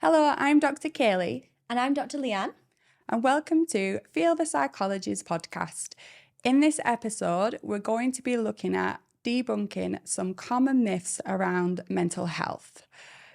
Hello, I'm Dr. Kayleigh. And I'm Dr. Leanne. And welcome to Feel the Psychology's podcast. In this episode, we're going to be looking at debunking some common myths around mental health.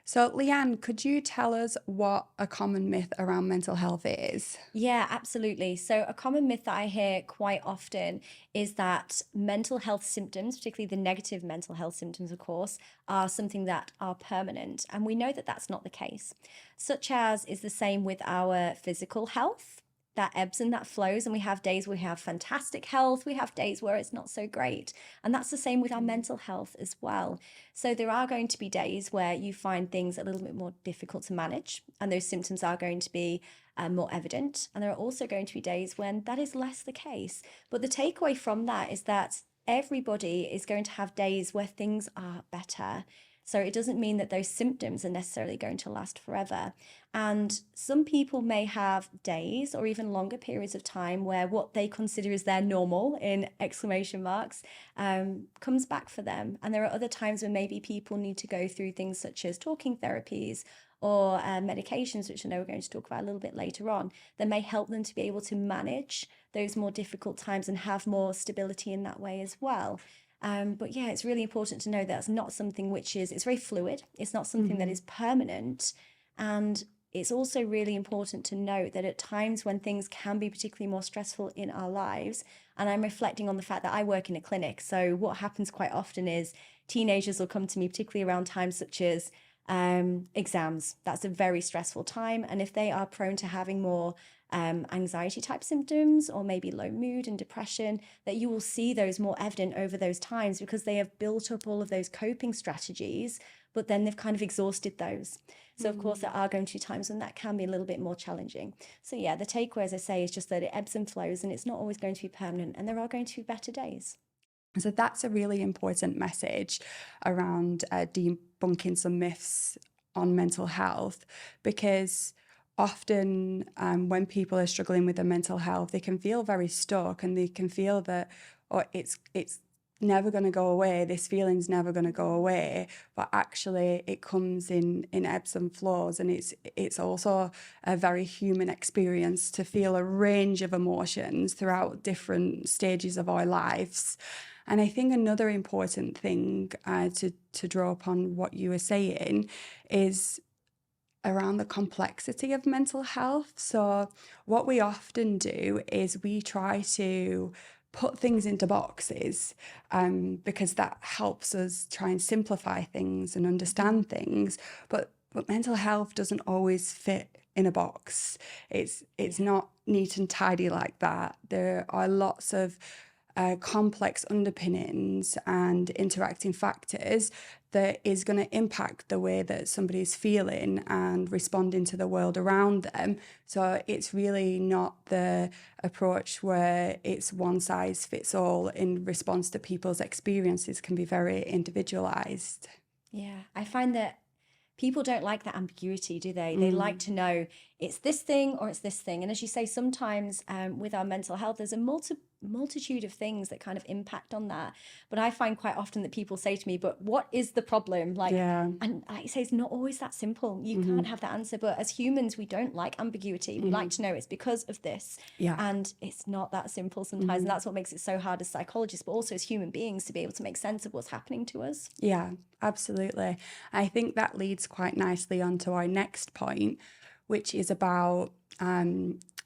So, Leanne, could you tell us what a common myth around mental health is? Yeah, absolutely. So, a common myth that I hear quite often is that mental health symptoms, particularly the negative mental health symptoms, of course, are something that are permanent. And we know that that's not the case, such as is the same with our physical health. That ebbs and that flows, and we have days where we have fantastic health, we have days where it's not so great. And that's the same with our mental health as well. So there are going to be days where you find things a little bit more difficult to manage, and those symptoms are going to be more evident. And there are also going to be days when that is less the case. But the takeaway from that is that everybody is going to have days where things are better. So it doesn't mean that those symptoms are necessarily going to last forever. And some people may have days or even longer periods of time where what they consider as their normal, in exclamation marks, comes back for them. And there are other times when maybe people need to go through things such as talking therapies or medications, which I know we're going to talk about a little bit later on, that may help them to be able to manage those more difficult times and have more stability in that way as well. But yeah, it's really important to know that's not something which is, it's very fluid. It's not something that is permanent. And it's also really important to note that at times when things can be particularly more stressful in our lives, and I'm reflecting on the fact that I work in a clinic. So what happens quite often is teenagers will come to me, particularly around times such as exams. That's a very stressful time. And if they are prone to having more anxiety type symptoms or maybe low mood and depression, that you will see those more evident over those times because they have built up all of those coping strategies, but then they've kind of exhausted those. So of course there are going to be times when that can be a little bit more challenging. So yeah, the takeaway, as I say, is just that it ebbs and flows and it's not always going to be permanent, and there are going to be better days. So that's a really important message around debunking some myths on mental health, because often when people are struggling with their mental health, they can feel very stuck and they can feel that, oh, it's never going to go away, this feeling's never going to go away. But actually it comes in ebbs and flows, and it's also a very human experience to feel a range of emotions throughout different stages of our lives. And I think another important thing to draw upon what you were saying is around the complexity of mental health. So what we often do is we try to put things into boxes because that helps us try and simplify things and understand things. But mental health doesn't always fit in a box. It's not neat and tidy like that. There are lots of complex underpinnings and interacting factors that is going to impact the way that somebody's feeling and responding to the world around them. So it's really not the approach where it's one size fits all in response to people's experiences. Can be very individualized. Yeah, I find that people don't like that ambiguity, do they? They like to know it's this thing or it's this thing. And as you say, sometimes with our mental health, there's a multitude of things that kind of impact on that. But I find quite often that people say to me, but what is the problem? And I say it's not always that simple. You can't have that answer. But as humans, we don't like ambiguity. We like to know it's because of this. Yeah. And it's not that simple sometimes. And that's what makes it so hard as psychologists, but also as human beings, to be able to make sense of what's happening to us. Yeah, absolutely. I think that leads quite nicely onto our next point, which is about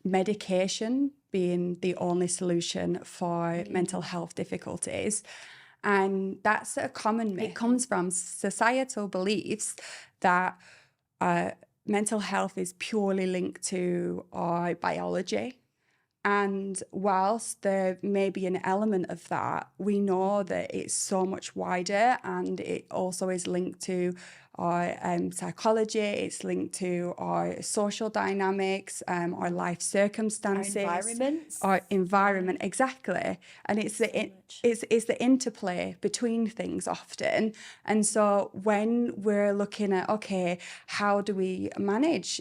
medication being the only solution for mental health difficulties. And that's a common myth. It comes from societal beliefs that mental health is purely linked to our biology. And whilst there may be an element of that, we know that it's so much wider, and it also is linked to our psychology, it's linked to our social dynamics, our life circumstances, our environment, exactly. And it's the interplay between things often. And so when we're looking at, okay, how do we manage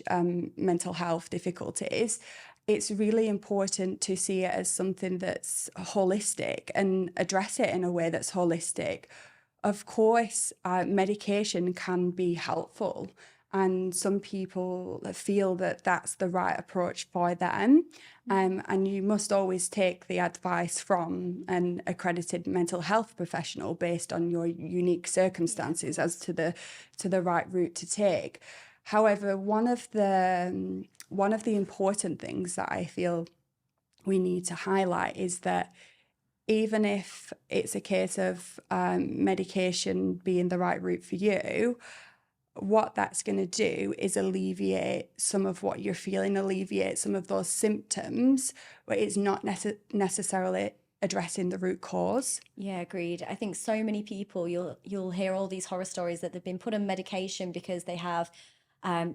mental health difficulties, it's really important to see it as something that's holistic and address it in a way that's holistic. Of course, medication can be helpful, and some people feel that that's the right approach for them. And you must always take the advice from an accredited mental health professional based on your unique circumstances as to the right route to take. However, one of the important things that I feel we need to highlight is that even if it's a case of medication being the right route for you, what that's going to do is alleviate some of what you're feeling, alleviate some of those symptoms, but it's not necessarily addressing the root cause. Yeah, agreed. I think so many people, you'll hear all these horror stories that they've been put on medication because they have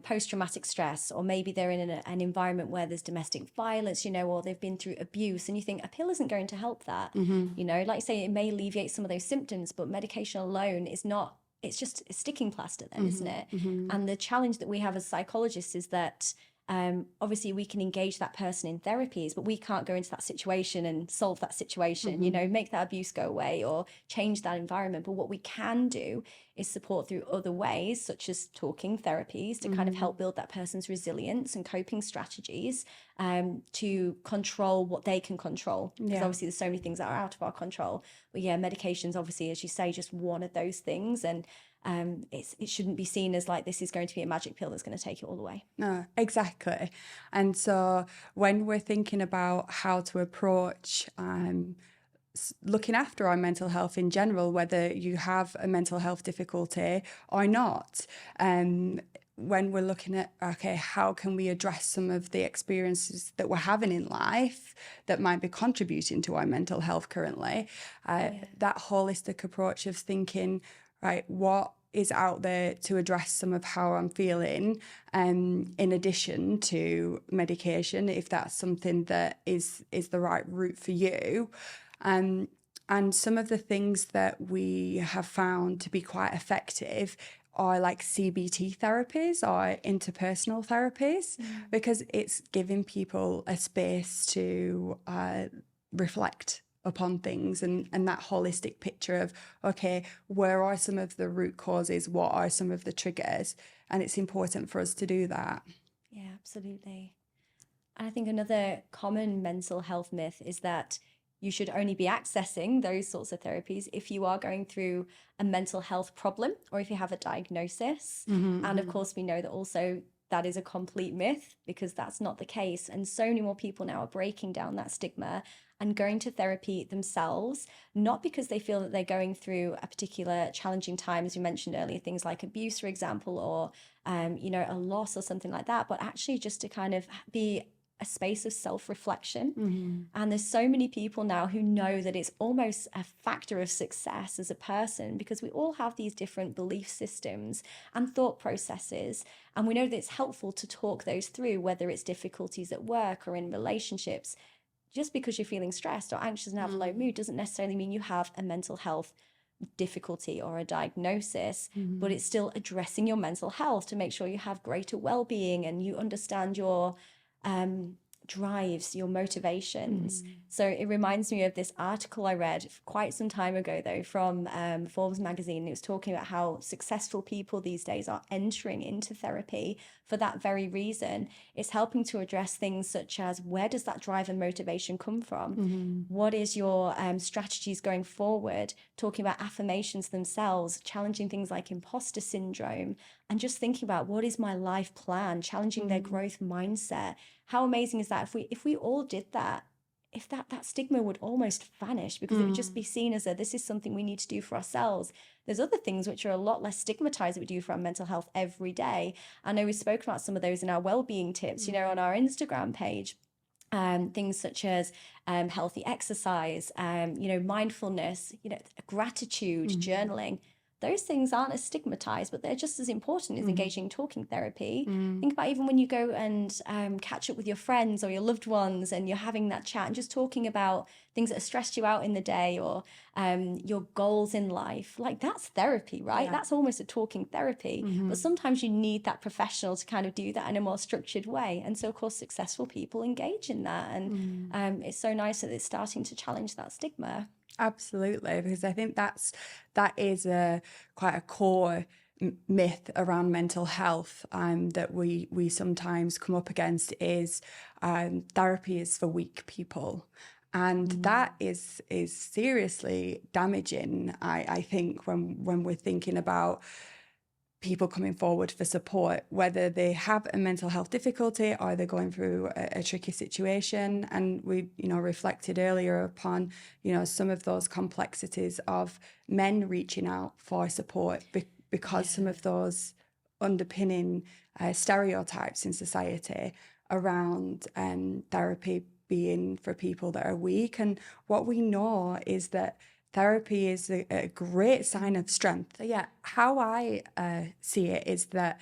post-traumatic stress, or maybe they're in an environment where there's domestic violence, or they've been through abuse, and you think a pill isn't going to help that. Like you say, it may alleviate some of those symptoms, but medication alone is not, it's just a sticking plaster then, isn't it? And the challenge that we have as psychologists is that obviously we can engage that person in therapies, but we can't go into that situation and solve that situation, make that abuse go away or change that environment. But what we can do is support through other ways, such as talking therapies, to kind of help build that person's resilience and coping strategies to control what they can control. Because obviously there's so many things that are out of our control. But yeah, medication's obviously, as you say, just one of those things. And it shouldn't be seen as like this is going to be a magic pill that's going to take it all away. No, exactly. And so when we're thinking about how to approach looking after our mental health in general, whether you have a mental health difficulty or not, when we're looking at, okay, how can we address some of the experiences that we're having in life that might be contributing to our mental health currently, that holistic approach of thinking, right, what is out there to address some of how I'm feeling, in addition to medication, if that's something that is the right route for you. And some of the things that we have found to be quite effective are like CBT therapies or interpersonal therapies, because it's giving people a space to reflect upon things and that holistic picture of, okay, where are some of the root causes? What are some of the triggers? And it's important for us to do that. Yeah, absolutely. And I think another common mental health myth is that you should only be accessing those sorts of therapies if you are going through a mental health problem or if you have a diagnosis. And of course, we know that also that is a complete myth, because that's not the case. And so many more people now are breaking down that stigma and going to therapy themselves, not because they feel that they're going through a particular challenging time, as you mentioned earlier, things like abuse, for example, or, a loss or something like that, but actually just to kind of be a space of self-reflection. And there's so many people now who know that it's almost a factor of success as a person, because we all have these different belief systems and thought processes, and we know that it's helpful to talk those through, whether it's difficulties at work or in relationships. Just because you're feeling stressed or anxious and have a low mood doesn't necessarily mean you have a mental health difficulty or a diagnosis, but it's still addressing your mental health to make sure you have greater well-being and you understand your drives, your motivations. So it reminds me of this article I read quite some time ago, though, from Forbes magazine. It was talking about how successful people these days are entering into therapy for that very reason. It's helping to address things such as, where does that drive and motivation come from? What is your strategies going forward? Talking about affirmations themselves, challenging things like imposter syndrome, and just thinking about, what is my life plan? Challenging their growth mindset. How amazing is that? If we all did that, if that stigma would almost vanish, because it would just be seen as this is something we need to do for ourselves. There's other things which are a lot less stigmatized that we do for our mental health every day. I know we've spoken about some of those in our well-being tips, on our Instagram page. Things such as healthy exercise, mindfulness, gratitude, journaling. Those things aren't as stigmatized, but they're just as important as engaging in talking therapy. Think about even when you go and catch up with your friends or your loved ones and you're having that chat and just talking about things that have stressed you out in the day, or your goals in life. Like, that's therapy, right? Yeah. That's almost a talking therapy. But sometimes you need that professional to kind of do that in a more structured way. And so, of course, successful people engage in that. And it's so nice that it's starting to challenge that stigma. Absolutely, because I think that is quite a core myth around mental health that we sometimes come up against is therapy is for weak people. And that is seriously damaging, I think, when we're thinking about people coming forward for support, whether they have a mental health difficulty or they're going through a tricky situation. And we, reflected earlier upon, some of those complexities of men reaching out for support because some of those underpinning stereotypes in society around therapy being for people that are weak. And what we know is that therapy is a great sign of strength. Yeah, how I see it is that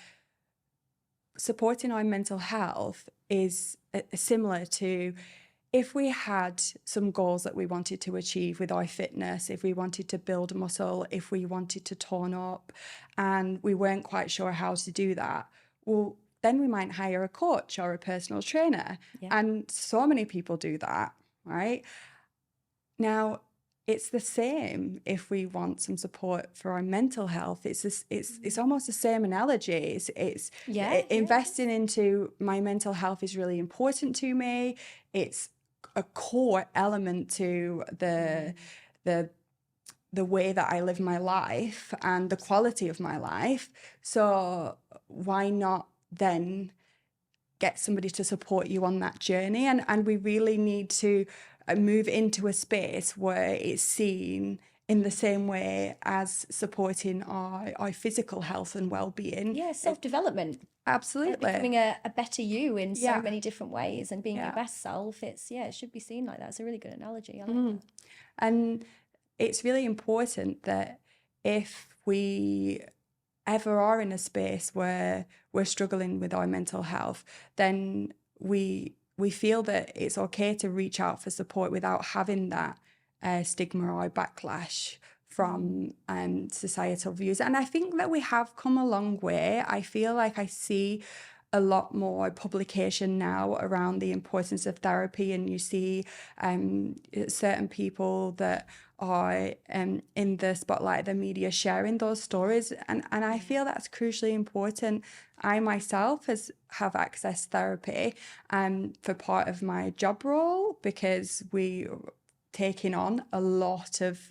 supporting our mental health is similar to if we had some goals that we wanted to achieve with our fitness, if we wanted to build muscle, if we wanted to tone up, and we weren't quite sure how to do that, well, then we might hire a coach or a personal trainer. Yeah. And so many people do that, right? Now, it's the same if we want some support for our mental health. It's almost the same analogy. It's investing into my mental health is really important to me. It's a core element to the way that I live my life and the quality of my life. So why not then get somebody to support you on that journey? And we really need to move into a space where it's seen in the same way as supporting our physical health and well-being. Yeah, self-development. Absolutely. Becoming a better you in so many different ways and being your best self. It should be seen like that. It's a really good analogy. I like that. And it's really important that if we ever are in a space where we're struggling with our mental health, then we feel that it's okay to reach out for support without having that stigma or backlash from societal views. And I think that we have come a long way. I feel like I see a lot more publication now around the importance of therapy, and you see certain people that are in the spotlight of the media sharing those stories, and I feel that's crucially important. I myself have accessed therapy for part of my job role because we taking on a lot of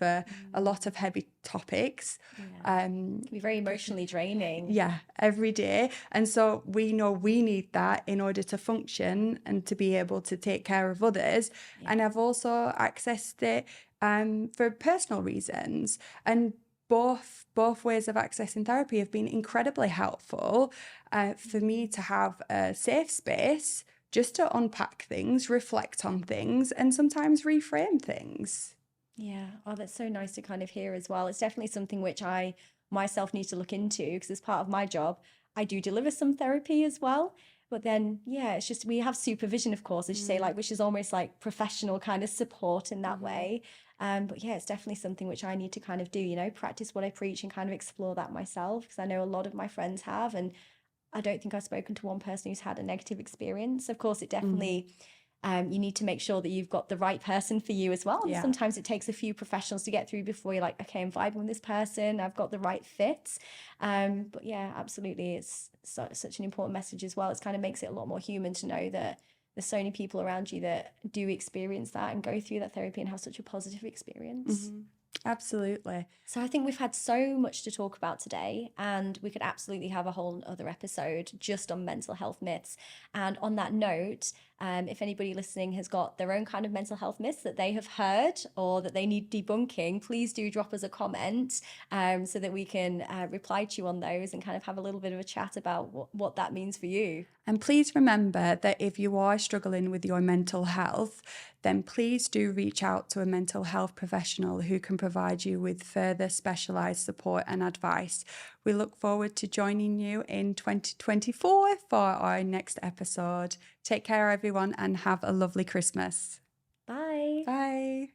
heavy topics. It can be very emotionally draining. Yeah, every day. And so we know we need that in order to function and to be able to take care of others. Yeah. And I've also accessed it for personal reasons. And both ways of accessing therapy have been incredibly helpful for me to have a safe space just to unpack things, reflect on things, and sometimes reframe things. Yeah. Oh, that's so nice to kind of hear as well. It's definitely something which I myself need to look into because as part of my job, I do deliver some therapy as well. But then, it's just we have supervision, of course, as you say, like which is almost like professional kind of support in that way. But it's definitely something which I need to kind of do, practice what I preach and kind of explore that myself because I know a lot of my friends have, and I don't think I've spoken to one person who's had a negative experience. Of course, it definitely, you need to make sure that you've got the right person for you as well. And sometimes it takes a few professionals to get through before you're like, okay, I'm vibing with this person. I've got the right fit. But absolutely. It's such an important message as well. It kind of makes it a lot more human to know that there's so many people around you that do experience that and go through that therapy and have such a positive experience. Absolutely. So I think we've had so much to talk about today, and we could absolutely have a whole other episode just on mental health myths. And on that note, if anybody listening has got their own kind of mental health myths that they have heard or that they need debunking, please do drop us a comment so that we can reply to you on those and kind of have a little bit of a chat about what that means for you. And please remember that if you are struggling with your mental health, then please do reach out to a mental health professional who can provide you with further specialised support and advice. We look forward to joining you in 2024 for our next episode. Take care, everyone, and have a lovely Christmas. Bye. Bye.